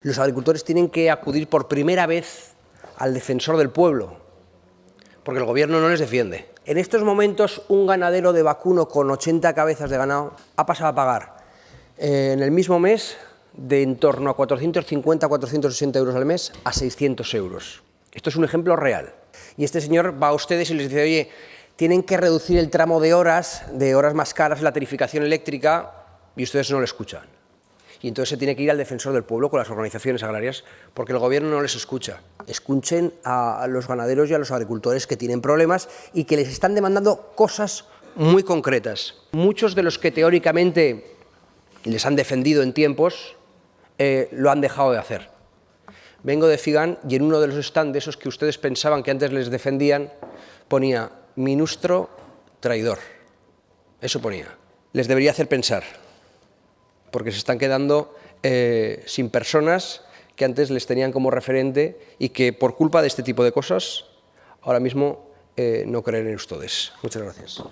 Los agricultores tienen que acudir por primera vez al defensor del pueblo, porque el gobierno no les defiende. En estos momentos, un ganadero de vacuno con 80 cabezas de ganado ha pasado a pagar en el mismo mes de en torno a 450 a 460 euros al mes a 600 euros. Esto es un ejemplo real. Y este señor va a ustedes y les dice, oye, tienen que reducir el tramo de horas más caras en la tarificación eléctrica, y ustedes no lo escuchan. Y entonces se tiene que ir al defensor del pueblo con las organizaciones agrarias, porque el gobierno no les escucha. Escuchen a los ganaderos y a los agricultores que tienen problemas y que les están demandando cosas muy concretas. Muchos de los que teóricamente les han defendido en tiempos, lo han dejado de hacer. Vengo de Figan y en uno de los stands, esos que ustedes pensaban que antes les defendían, ponía «Ministro traidor». Eso ponía. Les debería hacer pensar, porque se están quedando sin personas que antes les tenían como referente y que por culpa de este tipo de cosas ahora mismo no creen en ustedes. Muchas gracias.